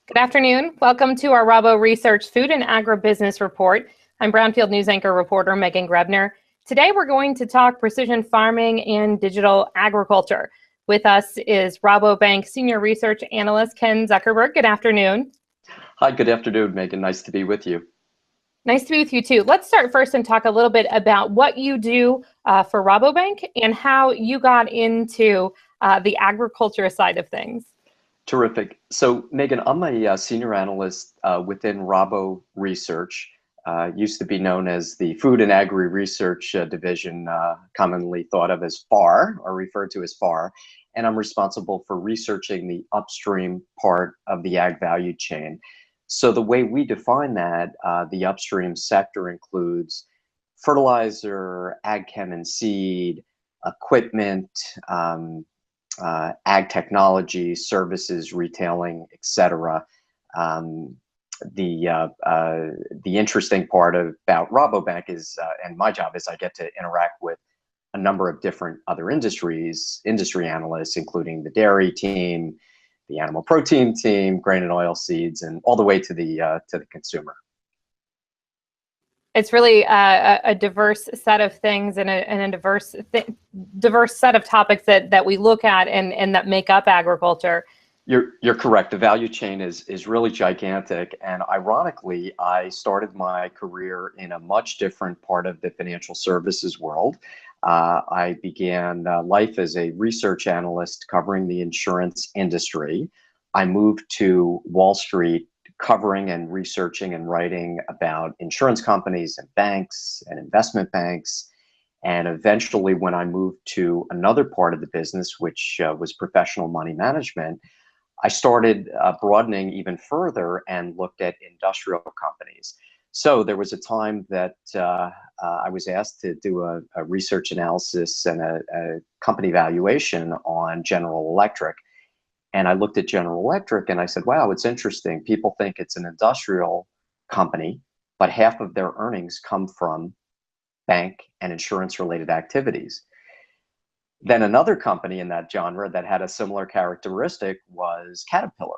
Good afternoon. Welcome to our RaboResearch Food and Agribusiness Report. I'm Brownfield News Anchor reporter Megan Grebner. Today we're going to talk precision farming and digital agriculture. With us is Rabobank Senior Research Analyst Ken Zuckerburg. Good afternoon. Hi, good afternoon, Megan. Nice to be with you. Nice to be with you too. Let's start first and talk a little bit about what you do for Rabobank and how you got into the agriculture side of things. Terrific. So, Megan, I'm a senior analyst within RaboResearch. Used to be known as the Food and Agri-Research Division, commonly thought of as FAR, or referred to as FAR. And I'm responsible for researching the upstream part of the ag value chain. So the way we define that, the upstream sector includes fertilizer, ag chem and seed, equipment, ag technology, services, retailing, etc. The interesting part about Rabobank is, and my job is, I get to interact with a number of different other industry analysts, including the dairy team, the animal protein team, grain and oil seeds, and all the way to the consumer. It's really a diverse set of things and a diverse set of topics that we look at and that make up agriculture. You're correct. The value chain is really gigantic, and ironically, I started my career in a much different part of the financial services world. I began life as a research analyst covering the insurance industry. I moved to Wall Street covering and researching and writing about insurance companies and banks and investment banks. And eventually, when I moved to another part of the business, which was professional money management, I started broadening even further and looked at industrial companies. So there was a time that I was asked to do a research analysis and a company valuation on General Electric. And I looked at General Electric and I said, wow, it's interesting. People think it's an industrial company, but half of their earnings come from bank and insurance related activities. Then another company in that genre that had a similar characteristic was Caterpillar.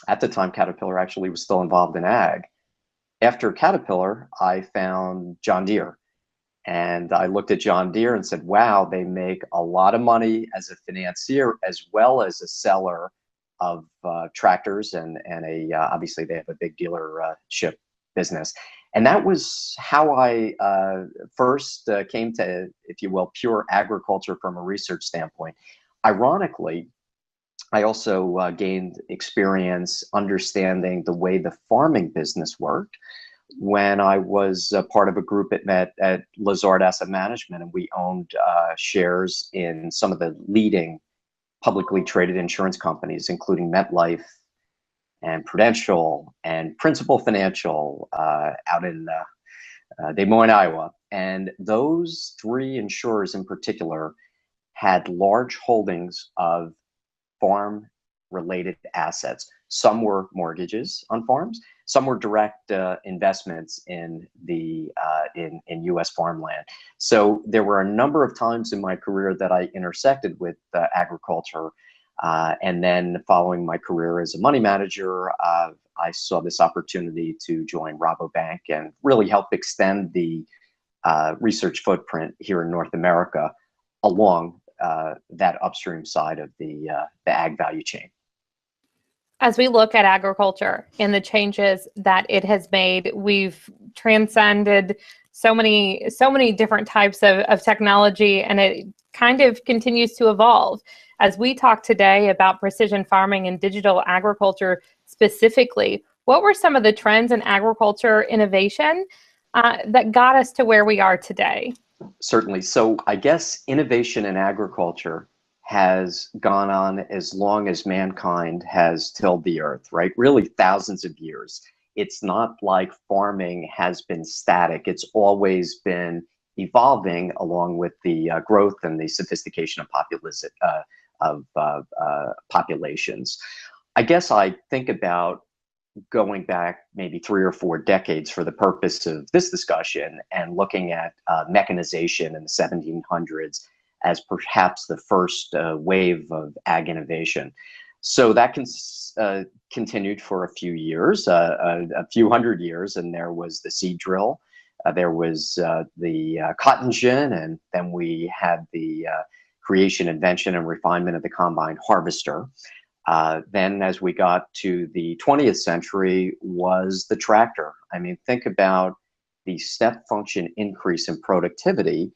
At the time, Caterpillar actually was still involved in ag. After Caterpillar, I found John Deere. And I looked at John Deere and said, wow, they make a lot of money as a financier as well as a seller of tractors and obviously they have a big dealership business. And that was how I first came to, if you will, pure agriculture from a research standpoint. Ironically, I also gained experience understanding the way the farming business worked when I was part of a group at Lazard Asset Management, and we owned shares in some of the leading publicly traded insurance companies, including MetLife and Prudential and Principal Financial out in Des Moines, Iowa. And those three insurers in particular had large holdings of farm-related assets. Some were mortgages on farms. Some were direct investments in the in U.S. farmland. So there were a number of times in my career that I intersected with agriculture. And then following my career as a money manager, I saw this opportunity to join Rabobank and really help extend the research footprint here in North America along that upstream side of the ag value chain. As we look at agriculture and the changes that it has made, we've transcended so many different types of technology, and it kind of continues to evolve. As we talk today about precision farming and digital agriculture specifically, what were some of the trends in agriculture innovation that got us to where we are today? Certainly. So I guess innovation in agriculture has gone on as long as mankind has tilled the earth, right? Really thousands of years. It's not like farming has been static. It's always been evolving along with the growth and the sophistication of populations. I guess I think about going back maybe 3 or 4 decades for the purpose of this discussion and looking at mechanization in the 1700s as perhaps the first wave of ag innovation. So that continued for a few years, a few hundred years, and there was the seed drill, there was the cotton gin, and then we had the creation, invention, and refinement of the combine harvester. Then as we got to the 20th century was the tractor. I mean, think about the step function increase in productivity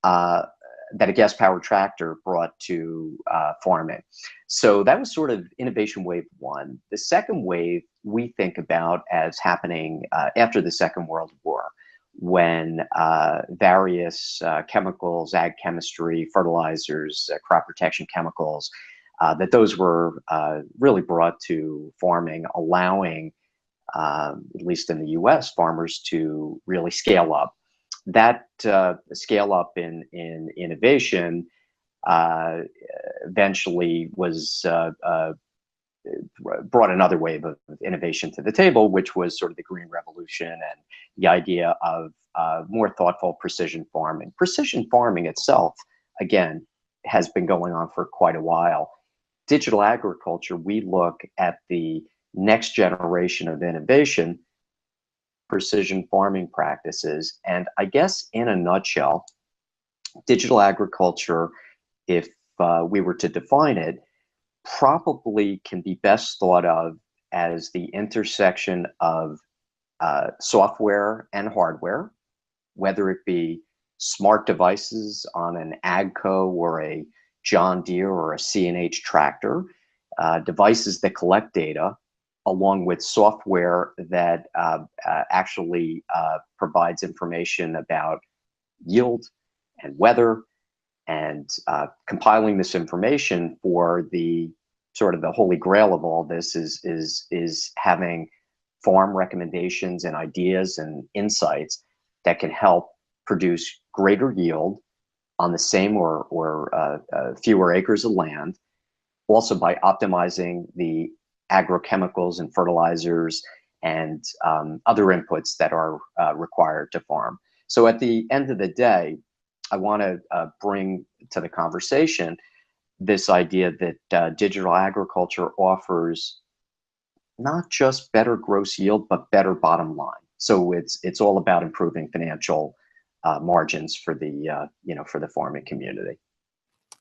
that a gas-powered tractor brought to farming. So that was sort of innovation wave one. The second wave we think about as happening after the Second World War, when various chemicals, ag chemistry, fertilizers, crop protection chemicals, that those were really brought to farming, allowing, at least in the US, farmers to really scale up. That scale up in innovation eventually was brought another wave of innovation to the table, which was sort of the Green Revolution and the idea of more thoughtful precision farming. Precision farming itself, again, has been going on for quite a while. Digital agriculture, we look at the next generation of innovation, precision farming practices. And I guess in a nutshell, digital agriculture, if we were to define it, probably can be best thought of as the intersection of software and hardware, whether it be smart devices on an AGCO or a John Deere or a C&H tractor, devices that collect data, along with software that actually provides information about yield and weather, and compiling this information for the sort of the holy grail of all this is having farm recommendations and ideas and insights that can help produce greater yield on the same or fewer acres of land, also by optimizing the agrochemicals and fertilizers and other inputs that are required to farm. So at the end of the day, I want to bring to the conversation this idea that digital agriculture offers not just better gross yield, but better bottom line. So it's all about improving financial margins for the for the farming community.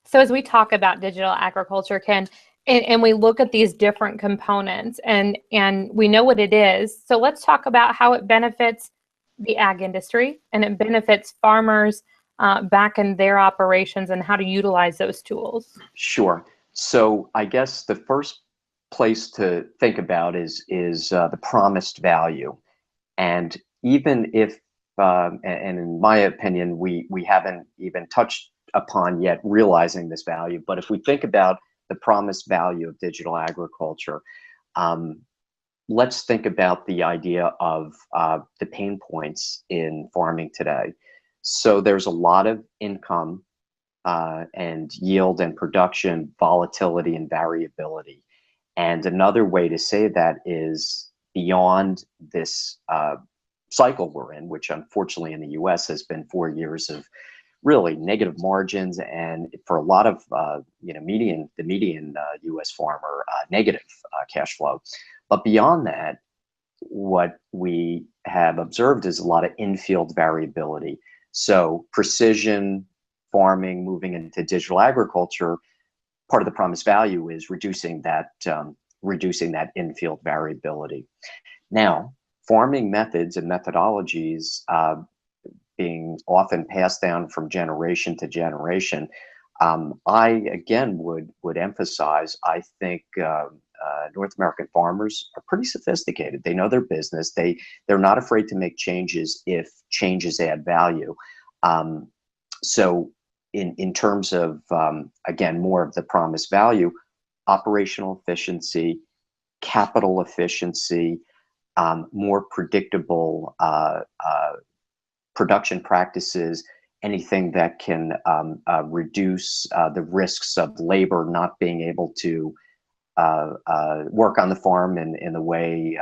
So as we talk about digital agriculture, Ken, and we look at these different components, and we know what it is. So let's talk about how it benefits the ag industry and it benefits farmers back in their operations and how to utilize those tools. Sure. So I guess the first place to think about is the promised value. And even if, and in my opinion, we haven't even touched upon yet realizing this value, but if we think about the promised value of digital agriculture, let's think about the idea of the pain points in farming today. So there's a lot of income and yield and production volatility and variability. And another way to say that is beyond this cycle we're in, which unfortunately in the US has been 4 years of really negative margins, and for a lot of the median US farmer, negative cash flow. But beyond that, what we have observed is a lot of in-field variability. So precision farming moving into digital agriculture, part of the promised value is reducing that in-field variability. Now, farming methods and methodologies being often passed down from generation to generation, I again would emphasize, I think North American farmers are pretty sophisticated. They know their business. They're not afraid to make changes if changes add value. So in terms of, again, more of the promised value, operational efficiency, capital efficiency, more predictable production practices, anything that can reduce the risks of labor not being able to work on the farm in the way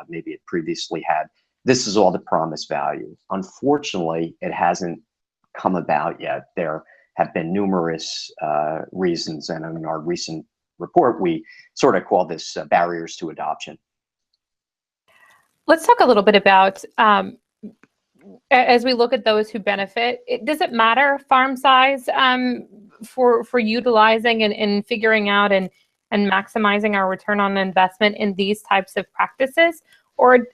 maybe it previously had. This is all the promised value. Unfortunately, it hasn't come about yet. There have been numerous reasons, and in our recent report, we sort of call this barriers to adoption. Let's talk a little bit about, as we look at those who benefit, does it matter farm size for utilizing and figuring out and maximizing our return on investment in these types of practices? Or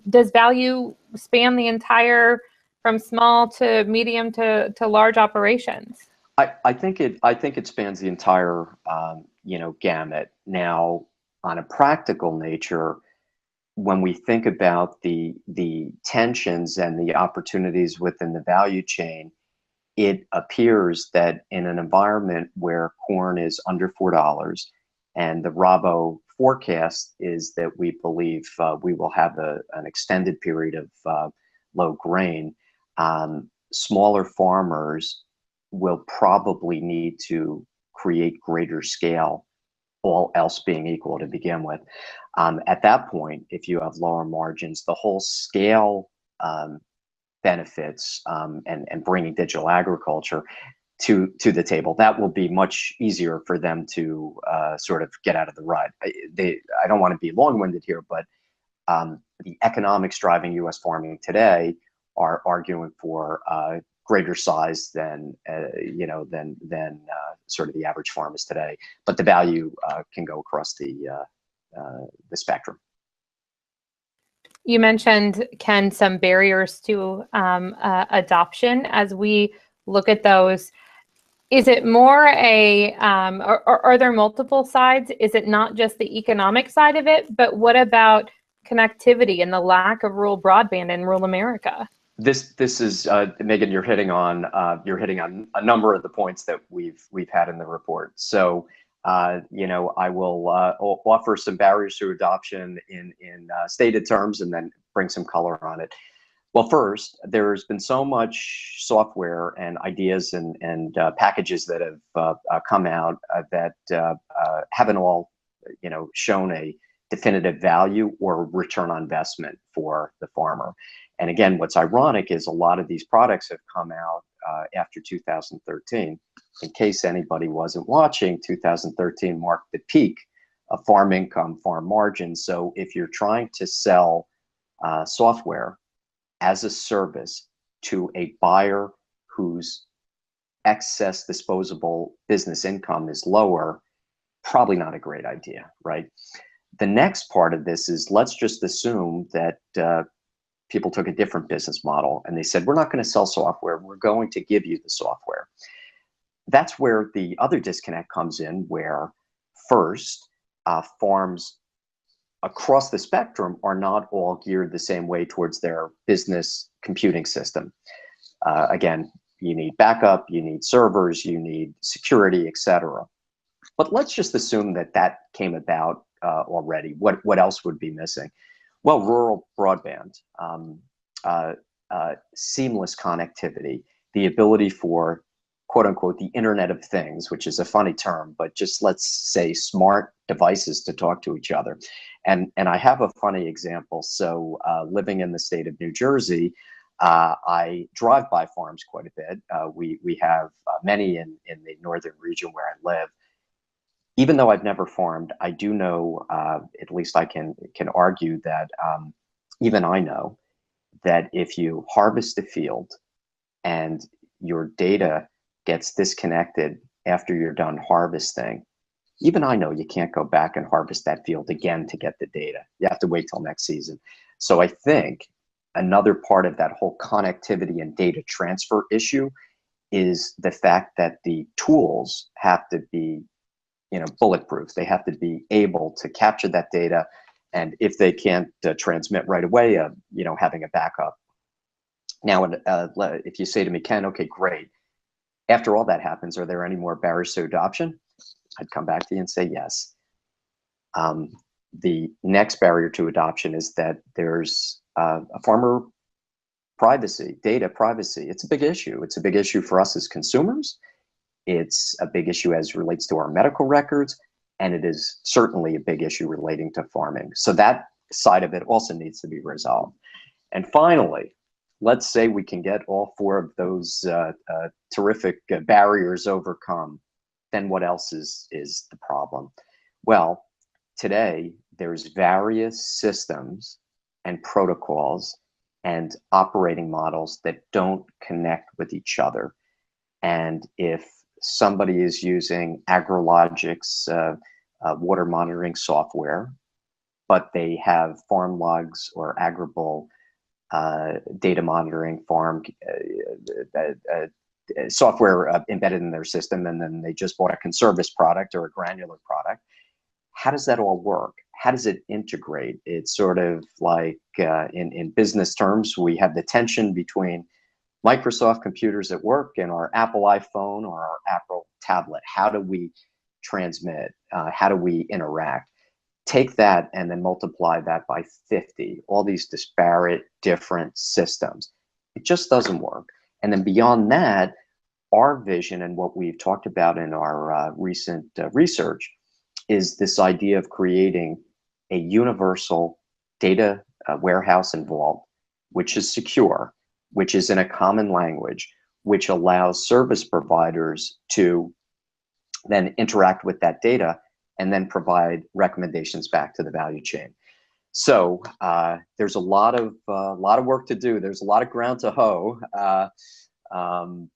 does value span the entire, from small to medium to large operations? I think it spans the entire gamut. Now, on a practical nature, when we think about the tensions and the opportunities within the value chain, it appears that in an environment where corn is under $4, and the Rabo forecast is that we believe we will have an extended period of low grain, smaller farmers will probably need to create greater scale, all else being equal to begin with. At that point, if you have lower margins, the whole scale benefits and bringing digital agriculture to the table, that will be much easier for them to sort of get out of the rut. I don't want to be long-winded here, but the economics driving U.S. farming today are arguing for greater size than sort of the average farm is today. But the value can go across the spectrum. You mentioned, Ken, some barriers to adoption. As we look at those, is it more are there multiple sides? Is it not just the economic side of it, but what about connectivity and the lack of rural broadband in rural America? This is Megan. You're hitting on a number of the points that we've had in the report. So I will offer some barriers to adoption in stated terms, and then bring some color on it. Well, first, there's been so much software and ideas and packages that have come out that haven't all shown a definitive value or return on investment for the farmer. And again, what's ironic is a lot of these products have come out after 2013. In case anybody wasn't watching, 2013 marked the peak of farm income, farm margins. So if you're trying to sell software as a service to a buyer whose excess disposable business income is lower, probably not a great idea, right? The next part of this is, let's just assume that people took a different business model and they said, we're not going to sell software, we're going to give you the software. That's where the other disconnect comes in, where first, farms across the spectrum are not all geared the same way towards their business computing system. Again, you need backup, you need servers, you need security, etc. But let's just assume that that came about already. What else would be missing? Well, rural broadband, seamless connectivity, the ability for, quote unquote, the Internet of Things, which is a funny term, but just let's say smart devices to talk to each other. And I have a funny example. So living in the state of New Jersey, I drive by farms quite a bit. We have many in the northern region where I live. Even though I've never farmed, I do know, at least I can argue that even I know that if you harvest a field and your data gets disconnected after you're done harvesting, even I know you can't go back and harvest that field again to get the data. You have to wait till next season. So I think another part of that whole connectivity and data transfer issue is the fact that the tools have to be bulletproof. They have to be able to capture that data, and if they can't transmit right away, having a backup. Now, if you say to me, Ken, okay, great. After all that happens, are there any more barriers to adoption? I'd come back to you and say yes. The next barrier to adoption is that there's a farmer privacy, data privacy. It's a big issue. It's a big issue for us as consumers. It's a big issue as relates to our medical records, and it is certainly a big issue relating to farming. So that side of it also needs to be resolved. And finally, let's say we can get all four of those terrific barriers overcome. then what else is the problem? Well, today there's various systems and protocols and operating models that don't connect with each other. And if somebody is using AgriLogic's water monitoring software, but they have farm logs or Agribul data monitoring farm software embedded in their system, and then they just bought a Conservis product or a granular product, how does that all work? How does it integrate? It's sort of like in business terms, we have the tension between Microsoft computers at work and our Apple iPhone or our Apple tablet. How do we transmit? How do we interact? Take that and then multiply that by 50, all these disparate, different systems. It just doesn't work. And then beyond that, our vision and what we've talked about in our recent research is this idea of creating a universal data warehouse and vault, which is secure, which is in a common language, which allows service providers to then interact with that data and then provide recommendations back to the value chain. So there's a lot of work to do. There's a lot of ground to hoe,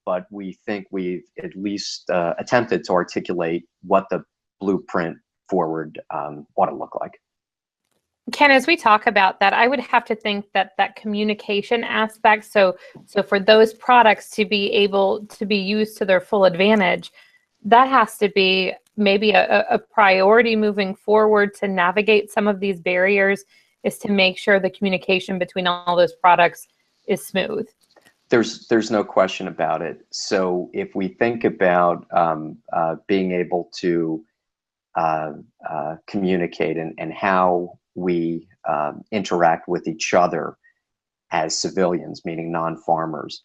but we think we've at least attempted to articulate what the blueprint forward ought to look like. Ken, as we talk about that, I would have to think that that communication aspect, so for those products to be able to be used to their full advantage, that has to be maybe a priority moving forward to navigate some of these barriers, is to make sure the communication between all those products is smooth. There's no question about it. So if we think about being able to communicate and how we interact with each other as civilians, meaning non-farmers.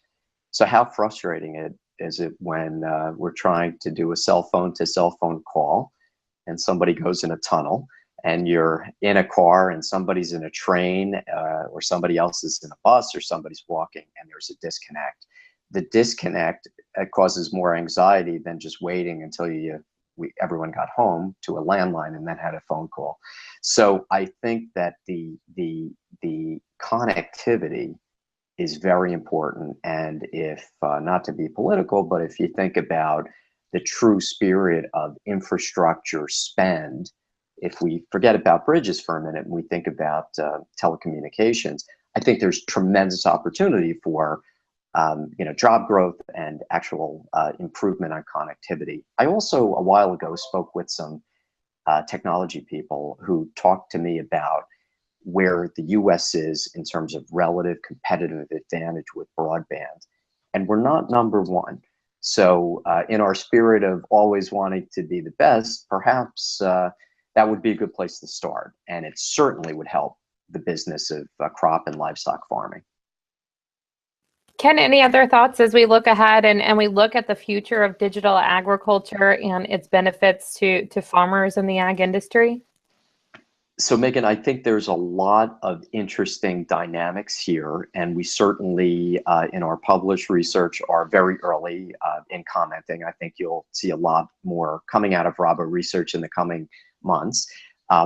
So how frustrating is it when we're trying to do a cell phone to cell phone call and somebody goes in a tunnel and you're in a car and somebody's in a train or somebody else is in a bus or somebody's walking and there's a disconnect. The disconnect causes more anxiety than just waiting until everyone got home to a landline and then had a phone call. So I think that the connectivity is very important. And if not to be political, but if you think about the true spirit of infrastructure spend, if we forget about bridges for a minute and we think about telecommunications, I think there's tremendous opportunity for job growth and actual improvement on connectivity. I also, a while ago, spoke with some technology people who talked to me about where the US is in terms of relative competitive advantage with broadband. And we're not number one. So in our spirit of always wanting to be the best, perhaps that would be a good place to start. And it certainly would help the business of crop and livestock farming. Ken, any other thoughts as we look ahead and we look at the future of digital agriculture and its benefits to farmers in the ag industry? So Megan, I think there's a lot of interesting dynamics here, and we certainly in our published research are very early in commenting. I think you'll see a lot more coming out of RaboResearch in the coming months.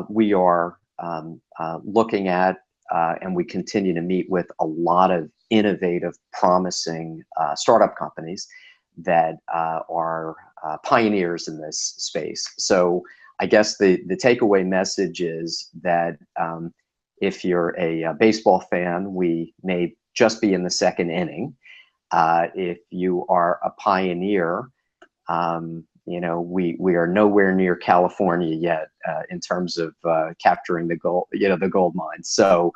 We are looking at and we continue to meet with a lot of innovative, promising startup companies that are pioneers in this space. So I guess the takeaway message is that if you're a baseball fan, we may just be in the second inning. If you are a pioneer, we are nowhere near California yet in terms of capturing the gold, the gold mine. So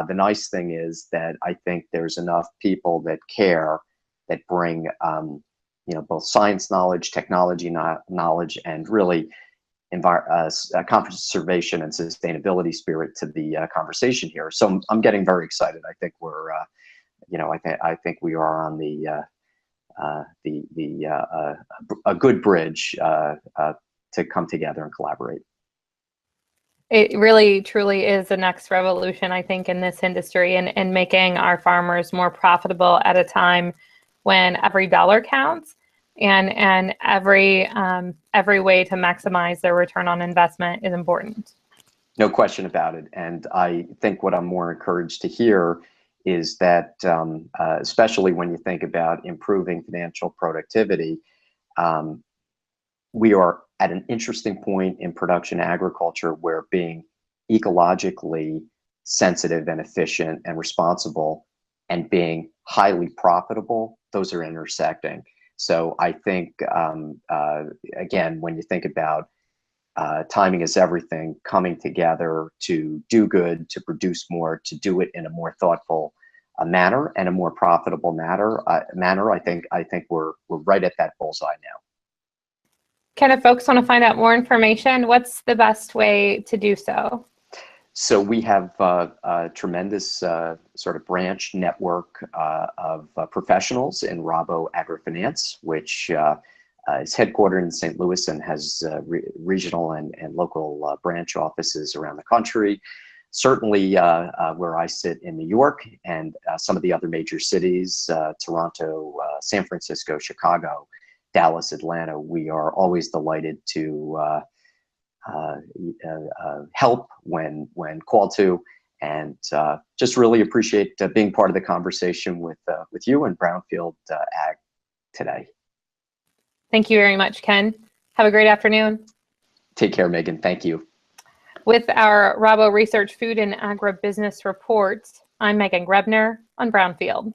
the nice thing is that I think there's enough people that care, that bring both science knowledge, technology knowledge, and really conservation and sustainability spirit to the conversation here. So I'm getting very excited. I think we're, I think we are on a good bridge to come together and collaborate. It really, truly is the next revolution, I think, in this industry, and making our farmers more profitable at a time when every dollar counts. and every way to maximize their return on investment is important. No question about it. And I think what I'm more encouraged to hear is that, especially when you think about improving financial productivity, we are at an interesting point in production agriculture where being ecologically sensitive and efficient and responsible and being highly profitable, those are intersecting. So I think, again, when you think about timing is everything, coming together to do good, to produce more, to do it in a more thoughtful manner and a more profitable manner. I think we're right at that bullseye now. Ken, if folks want to find out more information, what's the best way to do so? So we have a tremendous sort of branch network of professionals in Rabo AgriFinance, which is headquartered in St. Louis and has regional and local branch offices around the country. Certainly where I sit in New York and some of the other major cities, Toronto, San Francisco, Chicago, Dallas, Atlanta, we are always delighted to help when called to, and just really appreciate being part of the conversation with you and Brownfield Ag today. Thank you very much, Ken. Have a great afternoon. Take care, Megan. Thank you. With our RaboResearch Food and Agribusiness Report, I'm Megan Grebner on Brownfield.